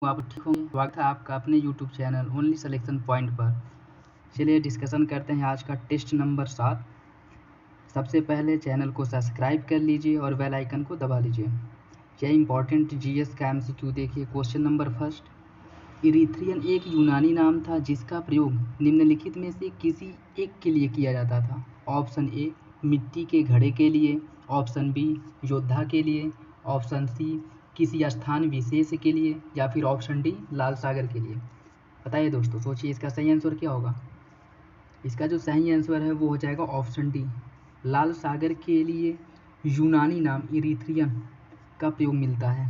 आप ठीक होंगे। स्वागत है आपका अपने YouTube channel only selection point पर। चलिए डिस्कशन करते हैं आज का टेस्ट नंबर 7। सबसे पहले चैनल को सब्सक्राइब कर लीजिए और बेल आइकन को दबा लीजिए। यह इंपॉर्टेंट जीएस का एमसीक्यू देखिए। क्वेश्चन नंबर फर्स्ट, इरीथ्रियन एक यूनानी नाम था जिसका प्रयोग निम्नलिखित में से किसी एक के लिए किया जाता था। ऑप्शन ए मिट्टी के घड़े के लिए, ऑप्शन बी योद्धा के लिए, ऑप्शन सी किसी स्थान विशेष के लिए, या फिर ऑप्शन डी लाल सागर के लिए। बताइए दोस्तों, सोचिए इसका सही आंसर क्या होगा। इसका जो सही आंसर है वो हो जाएगा ऑप्शन डी, लाल सागर के लिए यूनानी नाम इरीथ्रियन का प्रयोग मिलता है।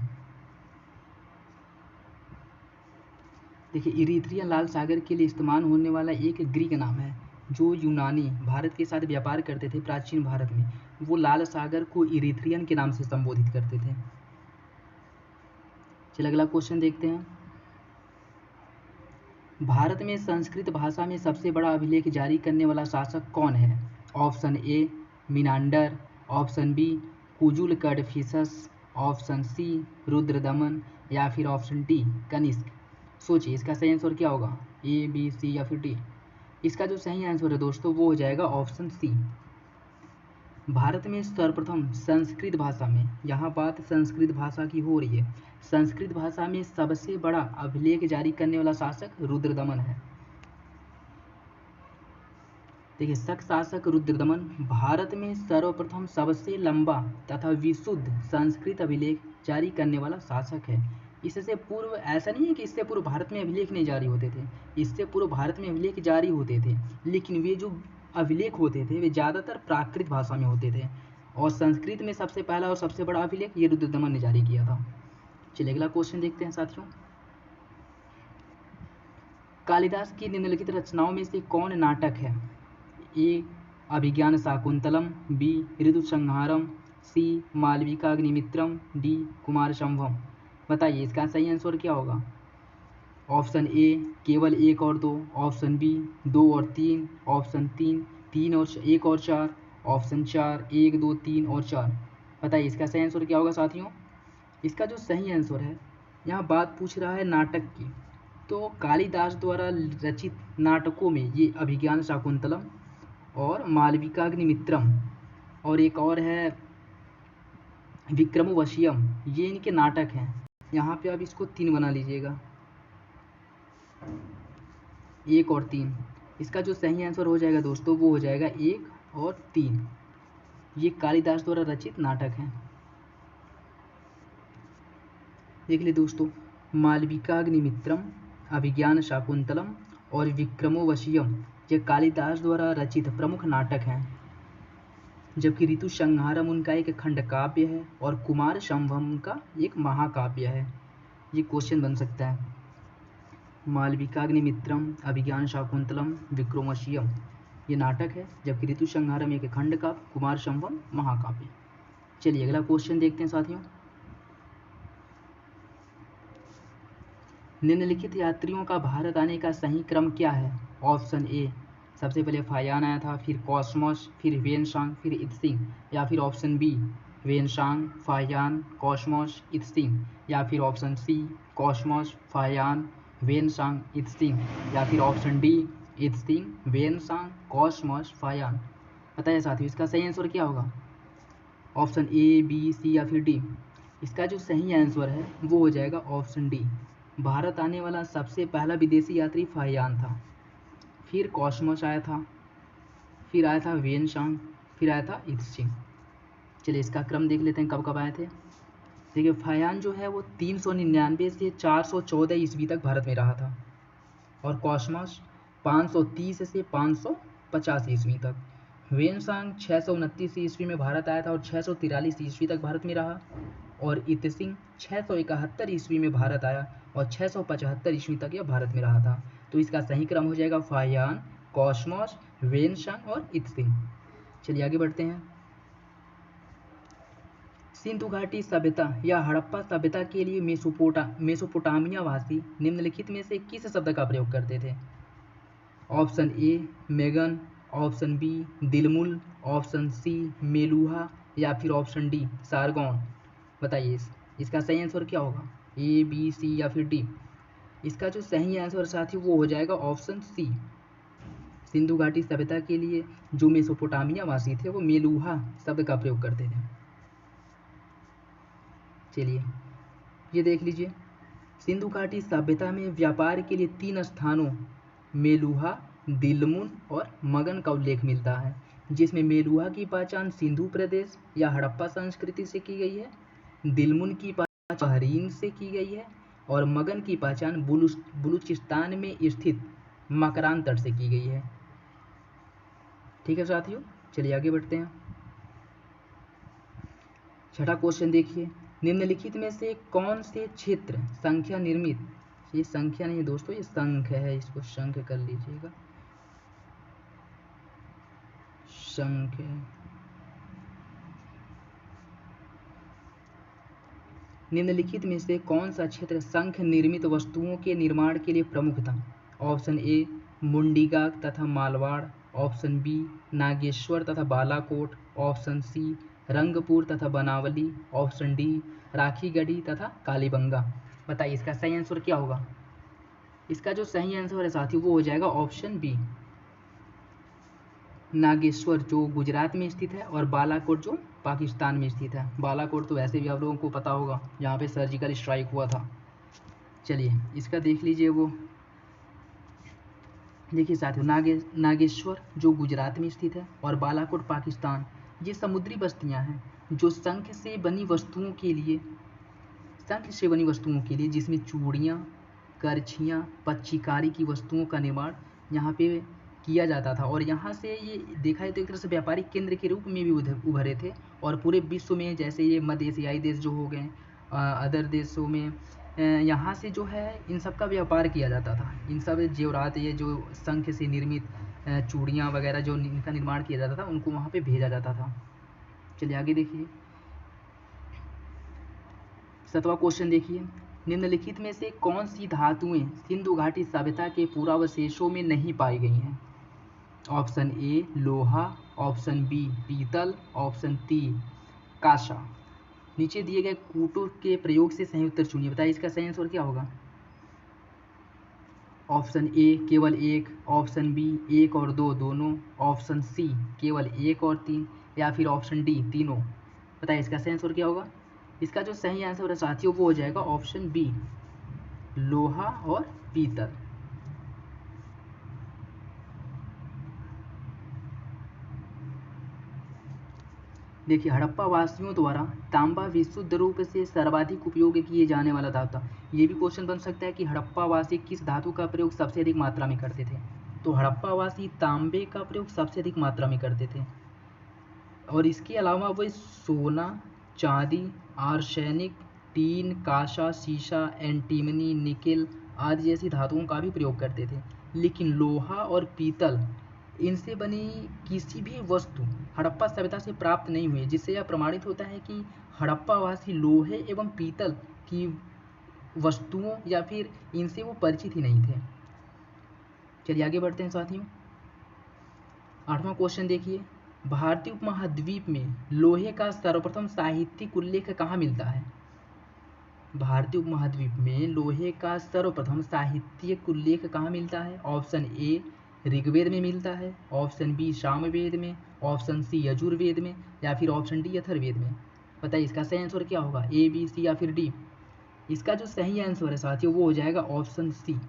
देखिए, इरीथ्रियन लाल सागर के लिए इस्तेमाल होने वाला एक ग्रीक नाम है। जो यूनानी भारत के साथ व्यापार करते थे प्राचीन भारत में, वो लाल सागर को इरीथ्रियन के नाम से संबोधित करते थे। चलिए अगला क्वेश्चन देखते हैं। भारत में संस्कृत भाषा में सबसे बड़ा अभिलेख जारी करने वाला शासक कौन है। Option A Menander, option B Kujula Kadphises, option C Rudradaman, या फिर ऑप्शन डी कनिष्क। सोचिए इसका सही आंसर क्या होगा, ए बी सी या फिर डी। इसका जो सही आंसर है दोस्तों वो हो जाएगा ऑप्शन सी। भारत में सर्वप्रथम संस्कृत भाषा में, यहाँ बात संस्कृत भाषा की हो रही है, संस्कृत भाषा में सबसे बड़ा अभिलेख जारी करने वाला शासक रुद्रदमन है। देखिए, शक शासक रुद्रदमन भारत में सर्वप्रथम सबसे लंबा तथा विशुद्ध संस्कृत अभिलेख जारी करने वाला शासक है। इससे पूर्व ऐसा नहीं है कि इससे पूर्व भारत में अभिलेख नहीं जारी होते थे, इससे पूर्व भारत में अभिलेख जारी होते थे, लेकिन वे जो अभिलेख होते थे वे ज़्यादातर प्राकृत भाषा में होते थे, और संस्कृत में सबसे पहला और सबसे बड़ा अभिलेख ये रुद्रदमन ने जारी किया था। चलिए अगला क्वेश्चन देखते हैं साथियों। कालिदास की निम्नलिखित रचनाओं में से कौन नाटक है। ए अभिज्ञान शाकुंतलम, बी ऋतुसंहारम, सी मालविकाग्निमित्रम, डी कुमार संभवम। बताइए इसका सही आंसर क्या होगा। ऑप्शन ए केवल एक और दो, ऑप्शन बी दो और तीन, ऑप्शन तीन तीन और एक और चार, ऑप्शन चार एक दो तीन और चार। बताइए इसका सही आंसर क्या होगा साथियों। इसका जो सही आंसर है, यहाँ बात पूछ रहा है नाटक की, तो कालिदास द्वारा रचित नाटकों में ये अभिज्ञान शाकुंतलम और मालविकाग्निमित्रम और एक और है विक्रमोर्वशीयम, ये इनके नाटक हैं। यहाँ पे आप इसको तीन बना लीजिएगा, एक और तीन। इसका जो सही आंसर हो जाएगा दोस्तों वो हो जाएगा एक और तीन। ये कालिदास द्वारा रचित नाटक हैं। देख लिए दोस्तों, मालविकाग्निमित्रम, अभिज्ञान शाकुंतलम और विक्रमोर्वशीयम ये कालिदास द्वारा रचित प्रमुख नाटक हैं, जबकि ऋतुसंहारम उनका एक खंड काव्य है और कुमार संभवम का एक महाकाव्य है। ये क्वेश्चन बन सकता है। मालविकाग्निमित्रम, अभिज्ञान शाकुंतलम, विक्रमोर्वशीयम ये नाटक है, जबकि ऋतुसंहारम एक खंड काव्य, कुमार संभवम महाकाव्य। चलिए अगला क्वेश्चन देखते हैं साथियों। निम्नलिखित यात्रियों का भारत आने का सही क्रम क्या है। ऑप्शन ए सबसे पहले फायान आया था, फिर कॉस्मोस, फिर वेनसांग, फिर इत्सिंग, या फिर option B Xuanzang, Faxian, Cosmas, Itsing, या फिर option C Cosmas, Faxian, Xuanzang, Itsing, या फिर option D Itsing, Xuanzang, Cosmas, Faxian. बताइए साथियों इसका सही आंसर क्या होगा। ऑप्शन ए बी सी या फिर डी। इसका जो सही आंसर है वो हो जाएगा ऑप्शन डी। भारत आने वाला सबसे पहला विदेशी यात्री फाहियान था, फिर कॉस्मोस आया था, फिर आया था वेनसांग, फिर आया था इत्सिंग। चलिए इसका क्रम देख लेते हैं कब कब आए थे। देखिए, फाहियान जो है वो 399 से 414 ईस्वी तक भारत में रहा था, और कॉस्मोस 530 से 550 ईस्वी तक। वेनसांग 629 ईस्वी में भारत आया था और 643 ईस्वी तक भारत में रहा, और इत्सिंग 671 ईस्वी में भारत आया और 675 ईस्वी तक यह भारत में रहा था। तो इसका सही क्रम हो जाएगा फाहियान, कॉस्मोस, वेनसांग और इत्सिंग। चलिए आगे बढ़ते हैं। सिंधु घाटी सभ्यता या हड़प्पा सभ्यता के लिए मेसोपोटामिया वासी निम्नलिखित में से किस शब्द का प्रयोग करते थे। Option A Magan, option B Dilmun, option C Meluha, या फिर ऑप्शन डी सारगौन। बताइए इसका सही आंसर क्या होगा। ए बी सी या फिर डी? इसका जो सही आंसर साथियों वो हो जाएगा ऑप्शन सी। सिंधु घाटी सभ्यता के लिए जो मेसोपोटामिया वासी थे वो मेलुहा शब्द का प्रयोग करते थे। चलिए ये देख लीजिए, सिंधु घाटी सभ्यता में व्यापार के लिए 3 स्थानों मेलुहा, दिलमुन और मगन का उल्लेख मिलता है, जिसमें मेलुहा की पहचान सिंधु प्रदेश या हड़प्पा संस्कृति से की गई है, दिलमुन की पहचान बहरीन से की गई है और मगन की पहचान बलूचिस्तान में स्थित मकरान तट से की गई है। ठीक है साथियों, चलिए आगे बढ़ते हैं। छठा क्वेश्चन देखिए, निम्नलिखित में से कौन से क्षेत्र संख्या निर्मित, ये संख्या नहीं दोस्तों, ये संख्य है, इसको संख्य कर लीजिएगा, संख्य। निम्नलिखित में से कौन सा क्षेत्र संख्य निर्मित वस्तुओं के निर्माण के लिए प्रमुख था? ऑप्शन ए मुंडीगाग तथा मालवाड़, ऑप्शन बी नागेश्वर तथा बालाकोट, ऑप्शन सी रंगपुर तथा बनावली, ऑप्शन डी राखीगढ़ी तथा कालीबंगा। बताइए इसका सही आंसर क्या होगा? इसका जो सही आंसर है साथियों वो हो जाएगा ऑप्शन बी, नागेश्वर जो गुजरात में स्थित है और बालाकोट जो पाकिस्तान में स्थित है। बालाकोट तो वैसे भी आप लोगों को पता होगा, यहाँ पे सर्जिकल स्ट्राइक हुआ था। चलिए इसका देख लीजिए, वो देखिए साथियों, नागेश्वर जो गुजरात में स्थित है और बालाकोट पाकिस्तान, ये समुद्री बस्तियां हैं जो शंख से बनी वस्तुओं के लिए, जिसमें चूड़ियाँ, करछियाँ, पच्चीकारी की वस्तुओं का निर्माण यहाँ पे किया जाता था और यहाँ से ये देखा जाए तो एक तरह से व्यापारिक केंद्र के रूप में भी उभरे थे और पूरे विश्व में, जैसे ये मध्य एशियाई देश जो हो गए, अदर देशों में यहाँ से जो है इन सब का व्यापार किया जाता था। इन सब जेवरात, ये जो शंख से निर्मित चूड़ियाँ वगैरह जो इनका निर्माण किया जाता था, उनको वहाँ पे भेजा जाता था। चलिए आगे देखिए, 7वां क्वेश्चन देखिए, निम्नलिखित में से कौन सी धातुएं सिंधु घाटी सभ्यता के पूर्वावशेषों में नहीं पाई गई हैं? ऑप्शन ए लोहा, ऑप्शन बी पीतल, ऑप्शन सी कांसा। नीचे दिए गए कूटों के प्रयोग से सही उत्तर चुनिए। बताइए इसका सही आंसर क्या होगा? ऑप्शन ए केवल एक, ऑप्शन बी 1 और 2 दोनों, ऑप्शन सी केवल 1 और 3 या फिर ऑप्शन डी तीनों। बताइए इसका सही आंसर क्या होगा? इसका जो सही आंसर है साथियों वो हो जाएगा ऑप्शन बी, लोहा और पीतल। देखिए, हड़प्पा वासियों द्वारा तांबा विशुद्ध रूप से सर्वाधिक उपयोग किए जाने वाला धातु था। ये भी क्वेश्चन बन सकता है कि हड़प्पा वासी किस धातु का प्रयोग सबसे अधिक मात्रा में करते थे? तो हड़प्पा वासी तांबे का प्रयोग सबसे अधिक मात्रा में करते थे और इसके अलावा वे सोना, चांदी, आर्सेनिक, टीन, कांसा, शीशा, एंटीमनी, निकेल आदि जैसी धातुओं का भी प्रयोग करते थे। लेकिन लोहा और पीतल, इनसे बनी किसी भी वस्तु हड़प्पा सभ्यता से प्राप्त नहीं हुई, जिससे यह प्रमाणित होता है कि हड़प्पावासी लोहे एवं पीतल की वस्तुओं या फिर इनसे वो परिचित ही नहीं थे। चलिए आगे बढ़ते हैं साथियों। 8वां क्वेश्चन देखिए, भारतीय उपमहाद्वीप में लोहे का सर्वप्रथम साहित्यिक उल्लेख कहाँ मिलता है? भारतीय उपमहाद्वीप में लोहे का सर्वप्रथम साहित्यिक उल्लेख कहाँ मिलता है? ऑप्शन ए ऋग्वेद में मिलता है, ऑप्शन बी सामवेद में, ऑप्शन सी यजुर्वेद में या फिर ऑप्शन डी अथर्ववेद में। बताइए इसका सही आंसर क्या होगा? ए, बी, सी या फिर डी? इसका जो सही आंसर है साथियों वो हो जाएगा ऑप्शन सी।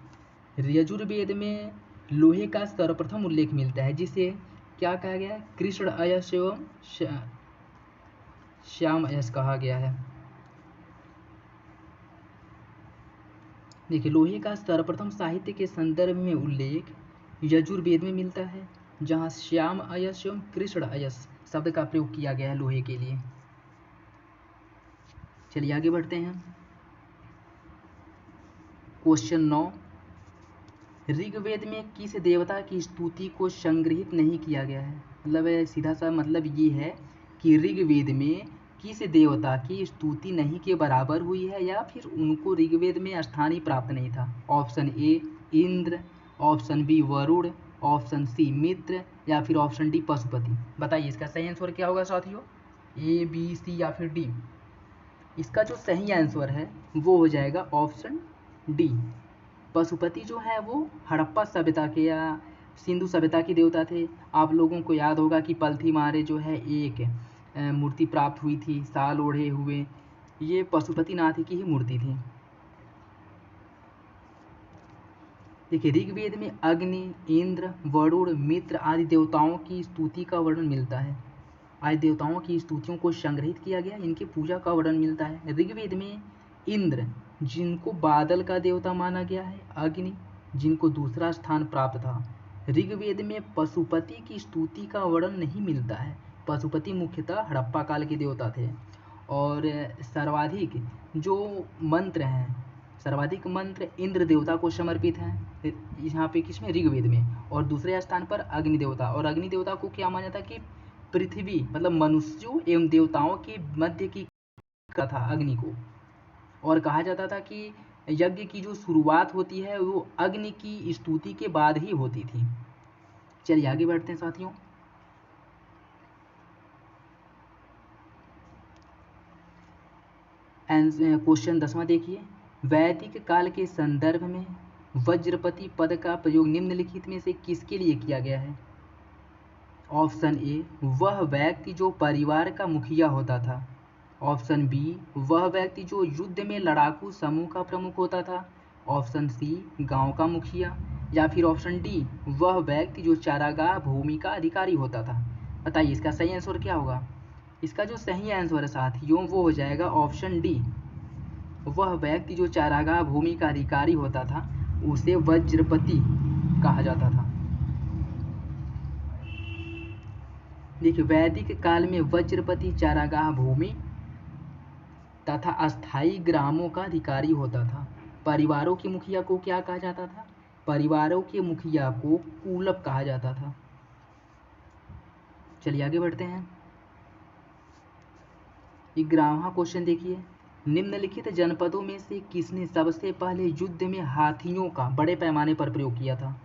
यजुर्वेद में लोहे का सर्वप्रथम उल्लेख मिलता है, जिसे क्या कहा गया है? कृष्ण अयस एवं श्याम अयस कहा गया है। देखिए, लोहे का सर्वप्रथम साहित्य के संदर्भ में उल्लेख यजुर्वेद में मिलता है, जहाँ श्याम अयस एवं कृष्ण अयस शब्द का प्रयोग किया गया है लोहे के लिए। चलिए आगे बढ़ते हैं। क्वेश्चन 9, ऋग्वेद में किस देवता की स्तुति को संग्रहित नहीं किया गया है? मतलब सीधा सा मतलब ये है कि ऋग्वेद में किस देवता की स्तुति नहीं के बराबर हुई है या फिर उनको ऋग्वेद में स्थान ही प्राप्त नहीं था? Option A Indra, option B Varun, option C Mitra या फिर ऑप्शन डी पशुपति। बताइए इसका सही आंसर क्या होगा साथियों? ए, बी, सी या फिर डी? इसका जो सही आंसर है वो हो जाएगा ऑप्शन डी। पशुपति जो है वो हड़प्पा सभ्यता के या सिंधु सभ्यता के देवता थे। आप लोगों को याद होगा कि पलथी मारे जो है एक मूर्ति प्राप्त हुई थी, साल ओढ़े हुए, ये पशुपतिनाथ की ही मूर्ति थी। देखिए ऋग्वेद में अग्नि, इंद्र, वरुण, मित्र आदि देवताओं की स्तुति का वर्णन मिलता है। आदि देवताओं की स्तुतियों को संग्रहित किया गया, इनकी पूजा का वर्णन मिलता है। ऋग्वेद में इंद्र जिनको बादल का देवता माना गया है, अग्नि जिनको दूसरा स्थान प्राप्त था। ऋग्वेद में पशुपति की स्तुति का वर्णन नहीं मिलता है। पशुपति मुख्यतः हड़प्पा काल के देवता थे। और सर्वाधिक जो मंत्र हैं, सर्वाधिक मंत्र इंद्र देवता को समर्पित हैं यहाँ पे, किसमें, ऋग्वेद में। और दूसरे स्थान पर अग्नि देवता, और अग्नि देवता को क्या माना था कि पृथ्वी मतलब मनुष्यों एवं देवताओं के मध्य की था अग्नि को। और कहा जाता था कि यज्ञ की जो शुरुआत होती है वो अग्नि की स्तुति के बाद ही होती थी। चलिए आगे बढ़ते हैं साथियों। क्वेश्चन 10वां देखिए, वैदिक काल के संदर्भ में वज्रपति पद का प्रयोग निम्नलिखित में से किसके लिए किया गया है? ऑप्शन ए, वह व्यक्ति जो परिवार का मुखिया होता था। ऑप्शन बी, वह व्यक्ति जो युद्ध में लड़ाकू समूह का प्रमुख होता था। ऑप्शन सी, गांव का मुखिया। या फिर ऑप्शन डी, वह व्यक्ति जो चारागाह भूमि का अधिकारी होता था। बताइए इसका सही आंसर क्या होगा? इसका जो सही आंसर है साथियों वो हो जाएगा ऑप्शन डी। वह व्यक्ति जो चारागाह भूमि का अधिकारी होता था उसे वज्रपति कहा जाता था। देखिए वैदिक काल में वज्रपति चारागाह भूमि तथा अस्थायी ग्रामों का अधिकारी होता था। परिवारों के मुखिया को क्या कहा जाता था? परिवारों के मुखिया को कूलप कहा जाता था। चलिए आगे बढ़ते हैं। 11वां क्वेश्चन देखिए, निम्नलिखित जनपदों में से किसने सबसे पहले युद्ध में हाथियों का बड़े पैमाने पर प्रयोग किया था?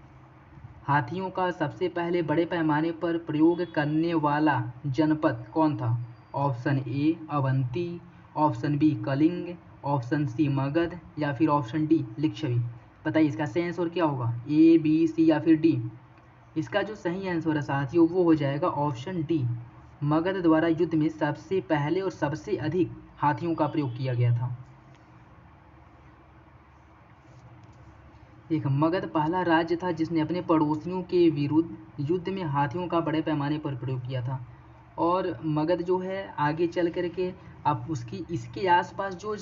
हाथियों का सबसे पहले बड़े पैमाने पर प्रयोग करने वाला जनपद कौन था? Option A Avanti, option B Kalinga, option C Magadha या फिर ऑप्शन डी लिच्छवी। बताइए इसका सही आंसर क्या होगा? ए, बी, सी या फिर डी? इसका जो सही आंसर है साथियों वो हो जाएगा ऑप्शन डी। मगध द्वारा युद्ध में सबसे पहले और सबसे अधिक हाथियों का प्रयोग किया गया था। एक मगध पहला राज्य था जिसने अपने पड़ोसियों के विरुद्ध युद्ध में हाथियों का बड़े पैमाने पर प्रयोग किया था। और मगध जो है आगे चल कर के अब उसकी इसके आसपास जो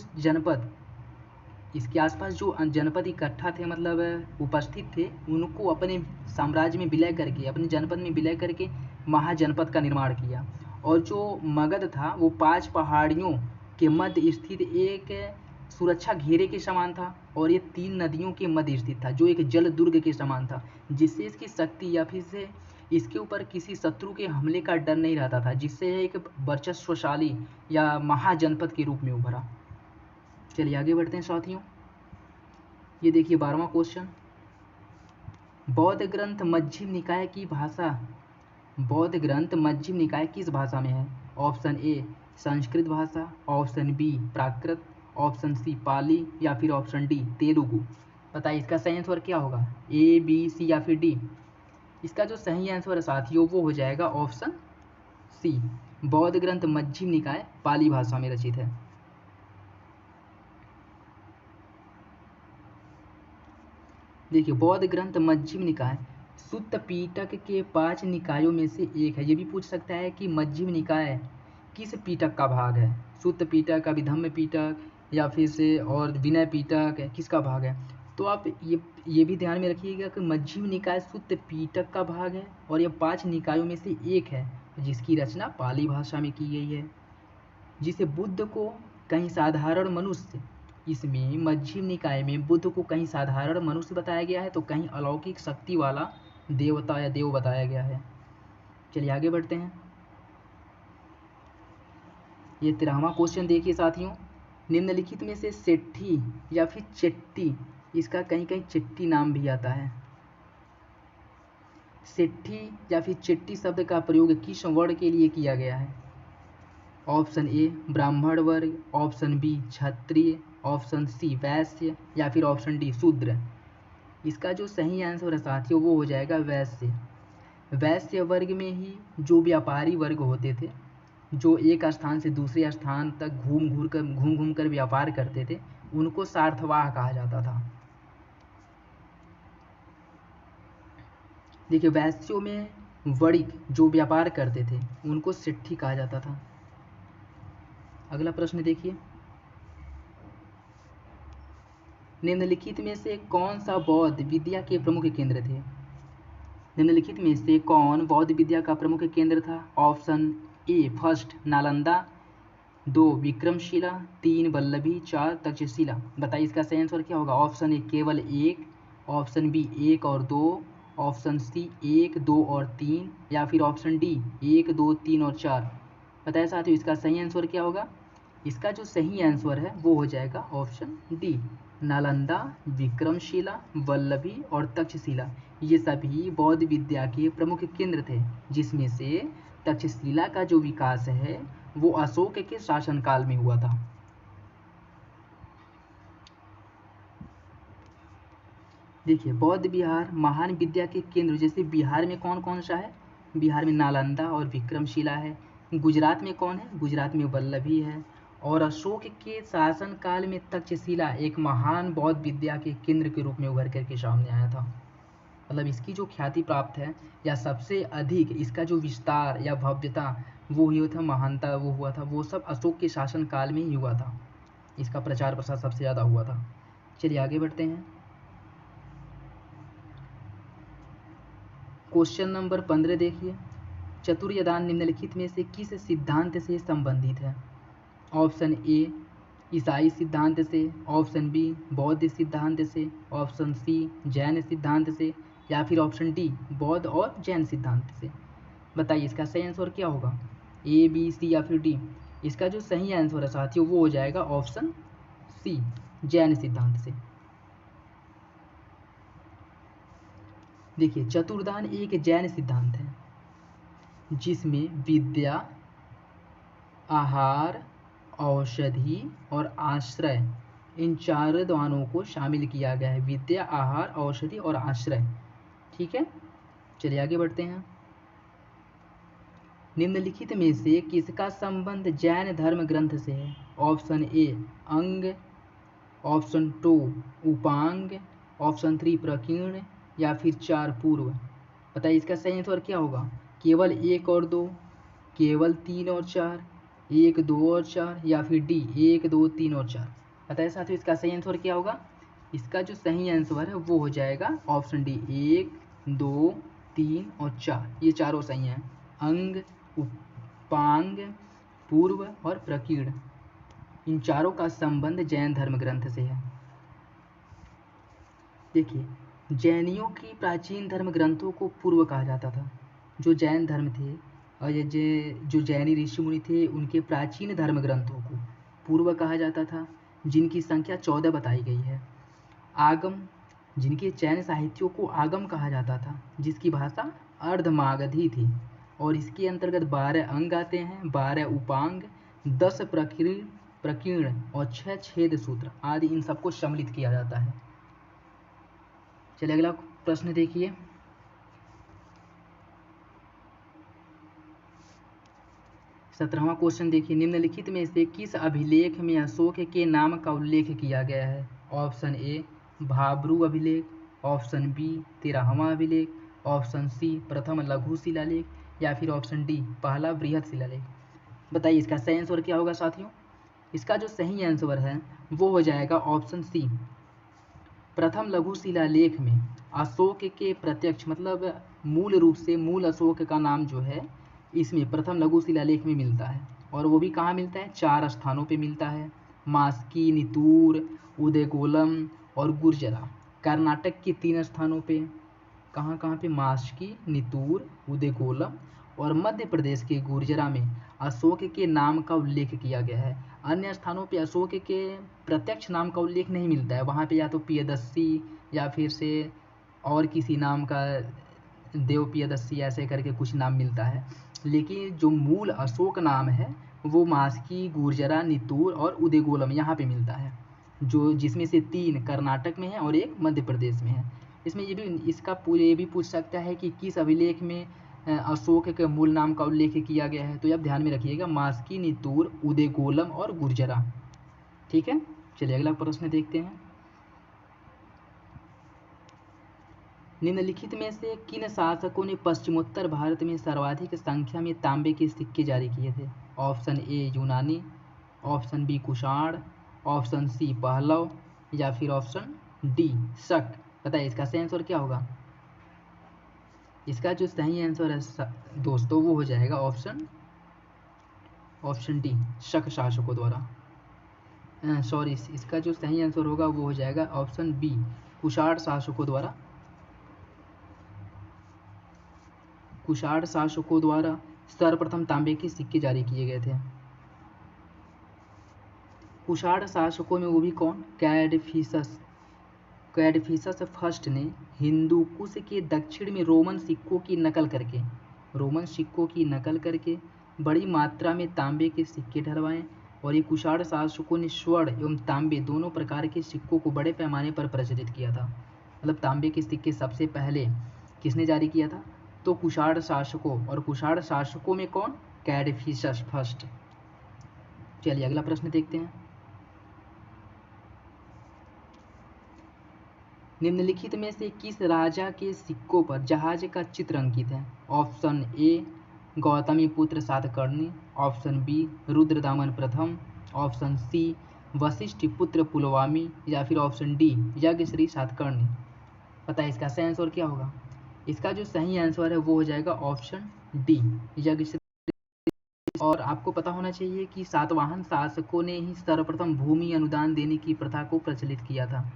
जनपद इकट्ठा थे, मतलब उपस्थित थे, उनको अपने साम्राज्य में विलय करके, अपने जनपद में विलय करके महाजनपद का निर्माण किया। और जो मगध था वो 5 पहाड़ियों के मध्य स्थित एक सुरक्षा घेरे के समान था और ये 3 नदियों के मध्य स्थित था जो एक जल दुर्ग के समान था, जिससे इसकी शक्ति या फिर से इसके ऊपर किसी शत्रु के हमले का डर नहीं रहता था, जिससे एक वर्चस्वशाली या महाजनपद के रूप में उभरा। चलिए आगे बढ़ते हैं साथियों। ये देखिए 12वां क्वेश्चन, बौद्ध ग्रंथ मध्यम निकाय की भाषा, बौद्ध ग्रंथ मध्यम निकाय किस भाषा में है? ऑप्शन ए संस्कृत भाषा, ऑप्शन बी प्राकृत, ऑप्शन सी पाली या फिर ऑप्शन डी तेलुगु। बताइए इसका सही आंसर क्या होगा? ए, बी, सी या फिर डी? इसका जो सही आंसर है साथियों वो हो जाएगा ऑप्शन सी। बौद्ध ग्रंथ मध्यम निकाय पाली भाषा में रचित है। देखिए बौद्ध ग्रंथ मध्यम निकाय सुत्त पीटक के 5 निकायों में से एक है। ये भी पूछ सकता है कि मध्यम निकाय किस पीटक का भाग है? सुत्त पीटक, अभिधम्म पीटक या फिर से और विनय पीटक किसका भाग है? तो आप ये भी ध्यान में रखिएगा कि मध्यम निकाय सुत्त पीटक का भाग है और ये 5 निकायों में से एक है जिसकी रचना पाली भाषा में की गई है, जिसे बुद्ध को कहीं साधारण मनुष्य, इसमें मध्यम निकाय में बुद्ध को कहीं साधारण मनुष्य बताया गया है तो कहीं अलौकिक शक्ति वाला देवता या देव बताया गया है। चलिए आगे बढ़ते हैं। ये 13वां क्वेश्चन देखिए साथियों, निम्नलिखित में से सेट्ठी या फिर चेट्टी, इसका कहीं कहीं चिट्टी नाम भी आता है, सेट्ठी या फिर चिट्टी शब्द का प्रयोग किस वर्ण के लिए किया गया है? ऑप्शन ए ब्राह्मण वर्ग, ऑप्शन बी क्षत्रिय, ऑप्शन सी वैश्य या फिर ऑप्शन डी शूद्र। इसका जो सही आंसर है साथियों वो हो जाएगा वैश्य। वैश्य वर्ग में ही जो व्यापारी वर्ग होते थे, जो एक स्थान से दूसरे स्थान तक घूम घूम कर व्यापार करते थे, उनको सार्थवाह कहा जाता था। देखिए वैश्यों में वणिक जो व्यापार करते थे उनको सिट्ठी कहा जाता था। अगला प्रश्न देखिए, निम्नलिखित में से कौन सा बौद्ध विद्या के प्रमुख केंद्र थे? निम्नलिखित में से कौन बौद्ध विद्या का प्रमुख केंद्र था? ऑप्शन ए फर्स्ट नालंदा, 2 विक्रमशिला, 3 वल्लभी, 4 तक्षशिला। बताइए इसका सही आंसर क्या होगा? ऑप्शन ए केवल 1, ऑप्शन बी 1 और 2, ऑप्शन सी 1, 2 और 3 या फिर ऑप्शन डी 1, 2, 3 और 4। बताइए साथियों इसका सही आंसर क्या होगा? इसका जो सही आंसर है वो हो जाएगा ऑप्शन डी, नालंदा, विक्रमशिला, वल्लभी और तक्षशिला। ये सभी बौद्ध विद्या के प्रमुख केंद्र थे, जिसमें से तक्षशिला का जो विकास है वो अशोक के शासनकाल में हुआ था। देखिए बौद्ध विहार महान विद्या के केंद्र जैसे बिहार में कौन कौन सा है? बिहार में नालंदा और विक्रमशिला है। गुजरात में कौन है? गुजरात में वल्लभी है। और अशोक के शासनकाल में तक्षशिला एक महान बौद्ध विद्या के केंद्र के रूप में उभर करके सामने आया था। मतलब इसकी जो ख्याति प्राप्त है या सबसे अधिक इसका जो विस्तार या भव्यता वो हुआ था, महानता वो हुआ था, वो सब अशोक के शासनकाल में ही हुआ था। इसका प्रचार प्रसार सबसे ज़्यादा हुआ था। चलिए आगे बढ़ते हैं। क्वेश्चन नंबर 15 देखिए, चतुर्यदान निम्नलिखित में से किस सिद्धांत से संबंधित है? ऑप्शन ए ईसाई सिद्धांत से, ऑप्शन बी बौद्ध सिद्धांत से, ऑप्शन सी जैन सिद्धांत से या फिर ऑप्शन डी बौद्ध और जैन सिद्धांत से। बताइए इसका सही आंसर क्या होगा? ए बी सी या फिर डी? इसका जो सही आंसर है साथियों वो हो जाएगा ऑप्शन सी जैन सिद्धांत से। देखिए चतुर्दान एक जैन सिद्धांत है जिसमें विद्या, आहार, औषधि और आश्रय इन चार दानों को शामिल किया गया है। विद्या, आहार, औषधि और आश्रय। ठीक है, चलिए आगे बढ़ते हैं। निम्नलिखित में से किसका संबंध जैन धर्म ग्रंथ से है? ऑप्शन ए अंग, ऑप्शन 2 उपांग, ऑप्शन 3 प्रकीर्ण या फिर 4 पूर्व। बताइए इसका सही आंसर क्या होगा? केवल 1 और 2, केवल 3 और 4, 1, 2 और 4 या फिर डी 1, 2, 3 और 4। बताइए साथियों इसका सही आंसर क्या होगा? इसका जो सही आंसर है वो हो जाएगा ऑप्शन डी 1, 2, 3 और 4। ये चारों सही हैं। अंग, उपांग, पूर्व और प्रकीर्ण, इन चारों का संबंध जैन धर्म ग्रंथ से है। देखिए जैनियों की प्राचीन धर्म ग्रंथों को पूर्व कहा जाता था। जो जैन धर्म थे और ये जो जैनी ऋषि मुनि थे उनके प्राचीन धर्म ग्रंथों को पूर्व कहा जाता था, जिनकी संख्या 14 बताई गई है। आगम, जिनके जैन साहित्यों को आगम कहा जाता था, जिसकी भाषा अर्धमागधी थी और इसके अंतर्गत 12 अंग आते हैं, 12 उपांग, 10 प्रकीर्ण और 6 छेद सूत्र आदि, इन सबको सम्मिलित किया जाता है। चलिए अगला प्रश्न देखिए। 17वां क्वेश्चन देखिए, निम्नलिखित में से किस अभिलेख में अशोक के नाम का उल्लेख किया गया है? ऑप्शन ए भाब्रू अभिलेख, ऑप्शन बी 13वां अभिलेख, ऑप्शन सी प्रथम लघु शिलालेख या फिर ऑप्शन डी पहला बृहद शिलालेख। बताइए इसका सही आंसर क्या होगा साथियों? इसका जो सही आंसर है वो हो जाएगा ऑप्शन सी प्रथम लघु शिलालेख में अशोक के प्रत्यक्ष मतलब मूल रूप से मूल अशोक का नाम जो है इसमें प्रथम लघु शिलालेख में मिलता है। और वो भी कहाँ मिलता है? 4 स्थानों पे मिलता है, मास्की, नितूर, उदयगोलम और गुर्जरा। कर्नाटक के 3 स्थानों पे, कहाँ कहाँ पे? मास्की, नितूर, उदयगोलम और मध्य प्रदेश के गुर्जरा में अशोक के नाम का उल्लेख किया गया है। अन्य स्थानों पे अशोक के प्रत्यक्ष नाम का उल्लेख नहीं मिलता है, वहाँ पे या तो प्रियदर्शी या फिर से और किसी नाम का देव प्रियदर्शी ऐसे करके कुछ नाम मिलता है। लेकिन जो मूल अशोक नाम है वो मास्की, गुर्जरा, नितूर और उदयगोलम यहाँ पे मिलता है, जो जिसमें से 3 कर्नाटक में है और 1 मध्य प्रदेश में है। इसमें ये भी ये भी पूछ सकता है कि किस अभिलेख में अशोक के मूल नाम का उल्लेख किया गया है, तो ये आप ध्यान में रखिएगा, मास्की, नितूर, उदयगोलम और गुर्जरा। ठीक है, चलिए अगला प्रश्न देखते हैं। निम्नलिखित में से किन शासकों ने पश्चिमोत्तर भारत में सर्वाधिक संख्या में तांबे के सिक्के जारी किए थे? ऑप्शन ए यूनानी, option B Kushan, option C Pahlava या फिर ऑप्शन डी शक। बताइए इसका सही आंसर क्या होगा? इसका जो सही आंसर है दोस्तों वो हो जाएगा ऑप्शन डी शक शासकों द्वारा। सॉरी, इसका जो सही आंसर होगा वो हो जाएगा ऑप्शन बी कुषाण शासकों द्वारा। कुषाण शासकों द्वारा सर्वप्रथम तांबे के सिक्के जारी किए गए थे। कुषाण शासकों में वो भी कौन? कैडफिसस फर्स्ट ने हिंदू कुश के दक्षिण में रोमन सिक्कों की नकल करके बड़ी मात्रा में तांबे के सिक्के ढलवाए, और ये कुषाण शासकों ने स्वर्ण एवं तांबे दोनों प्रकार के सिक्कों को बड़े पैमाने पर प्रचलित किया था। मतलब तांबे के सिक्के सबसे पहले किसने जारी किया था? तो कुषाण शासकों, और कुषाण शासकों में कौन? कैडफिसस फर्स्ट। चलिए अगला प्रश्न देखते हैं। निम्नलिखित में से किस राजा के सिक्कों पर जहाज का चित्र अंकित है? Option A Gautamiputra Satakarni, option B Rudradaman प्रथम, ऑप्शन सी वशिष्ठपुत्र पुलवामी या फिर ऑप्शन डी यज्ञश्री सातकर्णी। पता है इसका सही आंसर क्या होगा? इसका जो सही आंसर है वो हो जाएगा ऑप्शन डी यज्ञश्री। और आपको पता होना चाहिए कि सातवाहन शासकों ने ही सर्वप्रथम भूमि अनुदान देने की प्रथा को प्रचलित किया था।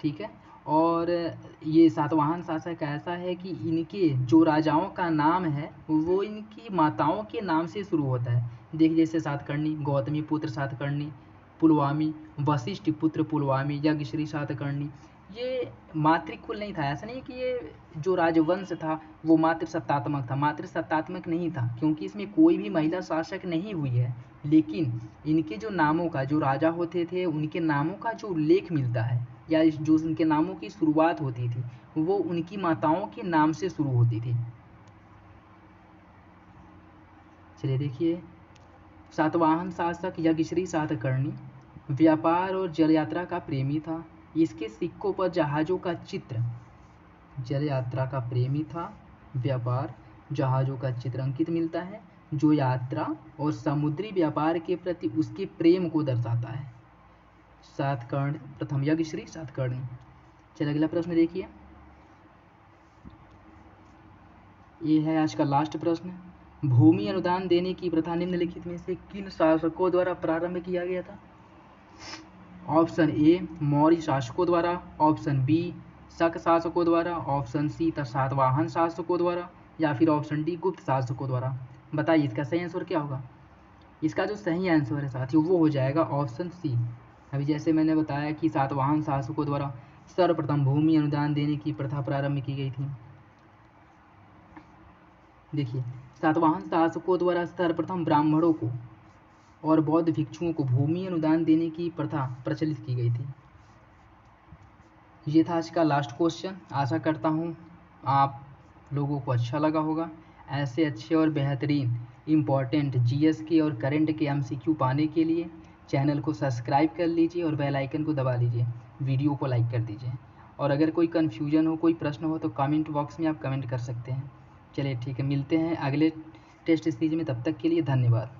ठीक है, और ये सातवाहन शासक ऐसा है कि इनके जो राजाओं का नाम है वो इनकी माताओं के नाम से शुरू होता है। देखिए जैसे सातकर्णी, गौतमी पुत्र सातकर्णी, पुलवामी, वशिष्ठ पुत्र पुलवामी, यज्ञश्री सातकर्णी। ये मातृकुल नहीं था, ऐसा नहीं कि ये जो राजवंश था वो मातृ सत्तात्मक था, मातृ सत्तात्मक नहीं था, क्योंकि इसमें कोई भी महिला शासक नहीं हुई है। लेकिन इनके जो नामों का, जो राजा होते थे उनके नामों का जो उल्लेख मिलता है या जो उनके नामों की शुरुआत होती थी वो उनकी माताओं के नाम से शुरू होती थी। चलिए देखिए, सातवाहन शासक यज्ञश्री सातकर्णी व्यापार और जल यात्रा का प्रेमी था। इसके सिक्कों पर जहाज़ों का चित्र, जल यात्रा का प्रेमी था, व्यापार, जहाज़ों का चित्र अंकित मिलता है जो यात्रा और समुद्री व्यापार के प्रति उसके प्रेम को दर्शाता है। सातकर्णी प्रथम, यज्ञश्री सातकर्णी। चलिए अगला प्रश्न देखिए, ये है आज का लास्ट प्रश्न। भूमि अनुदान देने की प्रथा निम्नलिखित में से किन शासकों द्वारा प्रारंभ किया गया था? ऑप्शन ए मौर्य शासकों द्वारा, ऑप्शन बी शक शासकों द्वारा, ऑप्शन सी सातवाहन शासकों द्वारा या फिर ऑप्शन डी गुप्त शासकों द्वारा। बताइए इसका सही आंसर क्या होगा? इसका जो सही आंसर है साथियों वो हो जाएगा ऑप्शन सी। अभी जैसे मैंने बताया कि सातवाहन शासकों द्वारा सर्वप्रथम भूमि अनुदान देने की प्रथा प्रारंभ की गई थी। देखिए, सातवाहन शासकों द्वारा सर्वप्रथम ब्राह्मणों को और बौद्ध भिक्षुओं को भूमि अनुदान देने की प्रथा प्रचलित की गई थी। ये था आज का लास्ट क्वेश्चन। आशा करता हूँ आप लोगों को अच्छा लगा होगा। ऐसे अच्छे और बेहतरीन इम्पॉर्टेंट जीएस के और करंट के एमसीक्यू पाने के लिए चैनल को सब्सक्राइब कर लीजिए और बेल आइकन को दबा लीजिए, वीडियो को लाइक कर दीजिए, और अगर कोई कन्फ्यूजन हो, कोई प्रश्न हो तो कमेंट बॉक्स में आप कमेंट कर सकते हैं। चलिए ठीक है, मिलते हैं अगले टेस्ट सीरीज में, तब तक के लिए धन्यवाद।